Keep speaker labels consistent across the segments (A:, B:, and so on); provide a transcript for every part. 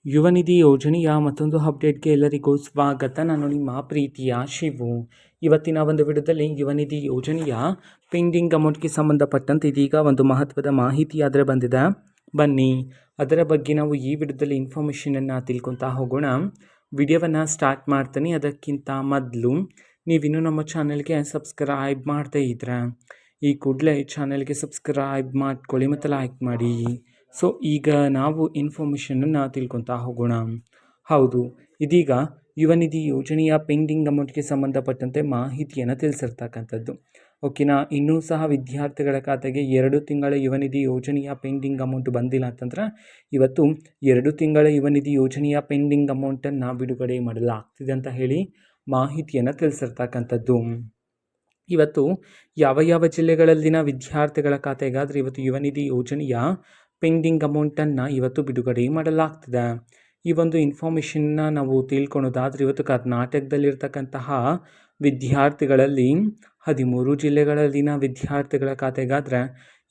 A: ಯುವ ನಿಧಿ ಯೋಜನೆಯ ಮತ್ತೊಂದು ಅಪ್ಡೇಟ್ಗೆ ಎಲ್ಲರಿಗೂ ಸ್ವಾಗತ. ನಾನು ನಿಮ್ಮ ಪ್ರೀತಿಯ ಶಿವು. ಇವತ್ತಿನ ಒಂದು ವಿಡಿಯೋದಲ್ಲಿ ಯುವ ನಿಧಿ ಯೋಜನೆಯ ಪೆಂಡಿಂಗ್ ಅಮೌಂಟ್ಗೆ ಸಂಬಂಧಪಟ್ಟಂತೆ ಇದೀಗ ಒಂದು ಮಹತ್ವದ ಮಾಹಿತಿ ಆದರೆ ಬಂದಿದೆ. ಬನ್ನಿ ಅದರ ಬಗ್ಗೆ ನಾವು ಈ ವಿಡಿಯೋದಲ್ಲಿ ಇನ್ಫಾರ್ಮೇಷನನ್ನು ತಿಳ್ಕೊತಾ ಹೋಗೋಣ. ವಿಡಿಯೋವನ್ನು ಸ್ಟಾರ್ಟ್ ಮಾಡ್ತೀನಿ. ಅದಕ್ಕಿಂತ ಮೊದಲು ನೀವಿನ್ನೂ ನಮ್ಮ ಚಾನಲ್ಗೆ ಸಬ್ಸ್ಕ್ರೈಬ್ ಮಾಡದೇ ಇದ್ರೆ ಈ ಕೂಡಲೇ ಚಾನಲ್ಗೆ ಸಬ್ಸ್ಕ್ರೈಬ್ ಮಾಡ್ಕೊಳ್ಳಿ ಮತ್ತು ಲೈಕ್ ಮಾಡಿ. ಸೊ ಈಗ ನಾವು ಇನ್ಫಾರ್ಮೇಷನನ್ನು ತಿಳ್ಕೊತಾ ಹೋಗೋಣ. ಹೌದು, ಇದೀಗ ಯುವ ನಿಧಿ ಯೋಜನೆಯ ಪೆಂಡಿಂಗ್ ಅಮೌಂಟ್ಗೆ ಸಂಬಂಧಪಟ್ಟಂತೆ ಮಾಹಿತಿಯನ್ನು ತಿಳಿಸಿರ್ತಕ್ಕಂಥದ್ದು. ಓಕೆನಾ. ಇನ್ನೂ ಸಹ ವಿದ್ಯಾರ್ಥಿಗಳ ಖಾತೆಗೆ 2 ತಿಂಗಳ ಯುವ ನಿಧಿ ಯೋಜನೆಯ ಪೆಂಡಿಂಗ್ ಅಮೌಂಟ್ ಬಂದಿಲ್ಲ ಅಂತಂದ್ರೆ ಇವತ್ತು 2 ತಿಂಗಳ ಯುವ ನಿಧಿ ಯೋಜನೆಯ ಪೆಂಡಿಂಗ್ ಅಮೌಂಟನ್ನು ಬಿಡುಗಡೆ ಮಾಡಲಾಗ್ತಿದೆ ಅಂತ ಹೇಳಿ ಮಾಹಿತಿಯನ್ನು ತಿಳಿಸಿರ್ತಕ್ಕಂಥದ್ದು. ಇವತ್ತು ಯಾವ ಯಾವ ಜಿಲ್ಲೆಗಳಲ್ಲಿನ ವಿದ್ಯಾರ್ಥಿಗಳ ಖಾತೆಗಾದರೆ ಇವತ್ತು ಯುವ ನಿಧಿ ಯೋಜನೆಯ ಪೆಂಡಿಂಗ್ ಅಮೌಂಟನ್ನು ಇವತ್ತು ಬಿಡುಗಡೆ ಮಾಡಲಾಗ್ತಿದೆ. ಈ ಒಂದು ಇನ್ಫಾರ್ಮೇಷನ್ನ ನಾವು ತಿಳ್ಕೊಳೋದಾದರೆ ಇವತ್ತು ಕರ್ನಾಟಕದಲ್ಲಿರ್ತಕ್ಕಂತಹ ವಿದ್ಯಾರ್ಥಿಗಳಲ್ಲಿ 13 ಜಿಲ್ಲೆಗಳಲ್ಲಿನ ವಿದ್ಯಾರ್ಥಿಗಳ ಖಾತೆಗಾದರೆ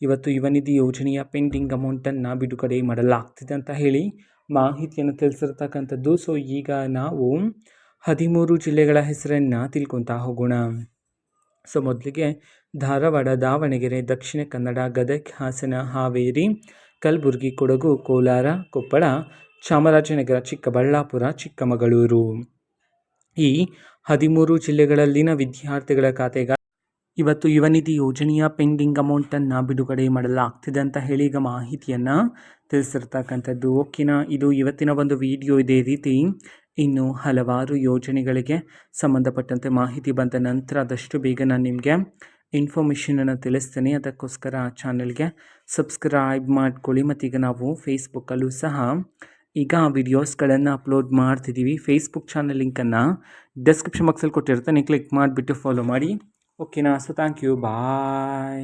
A: ಇವತ್ತು ಯುವ ನಿಧಿ ಯೋಜನೆಯ ಪೆಂಡಿಂಗ್ ಅಮೌಂಟನ್ನು ಬಿಡುಗಡೆ ಮಾಡಲಾಗ್ತಿದೆ ಅಂತ ಹೇಳಿ ಮಾಹಿತಿಯನ್ನು ತಿಳಿಸಿರ್ತಕ್ಕಂಥದ್ದು. ಸೊ ಈಗ ನಾವು 13 ಜಿಲ್ಲೆಗಳ ಹೆಸರನ್ನು ತಿಳ್ಕೊತಾ ಹೋಗೋಣ. ಸೊ ಮೊದಲಿಗೆ ಧಾರವಾಡ, ದಾವಣಗೆರೆ, ದಕ್ಷಿಣ ಕನ್ನಡ, ಗದಗ, ಹಾಸನ, ಹಾವೇರಿ, ಕಲಬುರಗಿ, ಕೊಡಗು, ಕೋಲಾರ, ಕೊಪ್ಪಳ, ಚಾಮರಾಜನಗರ, ಚಿಕ್ಕಬಳ್ಳಾಪುರ, ಚಿಕ್ಕಮಗಳೂರು. ಈ 13 ಜಿಲ್ಲೆಗಳಲ್ಲಿನ ವಿದ್ಯಾರ್ಥಿಗಳ ಖಾತೆಗೆ ಇವತ್ತು ಯುವ ನಿಧಿ ಯೋಜನೆಯ ಪೆಂಡಿಂಗ್ ಅಮೌಂಟನ್ನು ಬಿಡುಗಡೆ ಮಾಡಲಾಗ್ತಿದೆ ಅಂತ ಹೇಳಿ ಈಗ ಮಾಹಿತಿಯನ್ನು ತಿಳಿಸಿರ್ತಕ್ಕಂಥದ್ದು. ಓಕೆನಾ. ಇದು ಇವತ್ತಿನ ಒಂದು ವಿಡಿಯೋ. ಇದೇ ರೀತಿ ಇನ್ನು ಹಲವಾರು ಯೋಜನೆಗಳಿಗೆ ಸಂಬಂಧಪಟ್ಟಂತೆ ಮಾಹಿತಿ ಬಂದ ನಂತರ ಆದಷ್ಟು ಬೇಗ ನಾನು ನಿಮಗೆ ಇನ್ಫಾರ್ಮೇಷನನ್ನು ತಿಳಿಸ್ತೇನೆ. ಅದಕ್ಕೋಸ್ಕರ ಚಾನಲ್ಗೆ ಸಬ್ಸ್ಕ್ರೈಬ್ ಮಾಡ್ಕೊಳ್ಳಿ. ಮತ್ತೀಗ ನಾವು ಫೇಸ್ಬುಕ್ಕಲ್ಲೂ ಸಹ ಈಗ ವಿಡಿಯೋಸ್ಗಳನ್ನು ಅಪ್ಲೋಡ್ ಮಾಡ್ತಿದ್ದೀವಿ. ಫೇಸ್ಬುಕ್ ಚಾನಲ್ ಲಿಂಕನ್ನು ಡಿಸ್ಕ್ರಿಪ್ಷನ್ ಬಾಕ್ಸಲ್ಲಿ ಕೊಟ್ಟಿರ್ತಾನೆ, ಕ್ಲಿಕ್ ಮಾಡಿಬಿಟ್ಟು ಫಾಲೋ ಮಾಡಿ. ಓಕೆನಾ. So thank you, bye.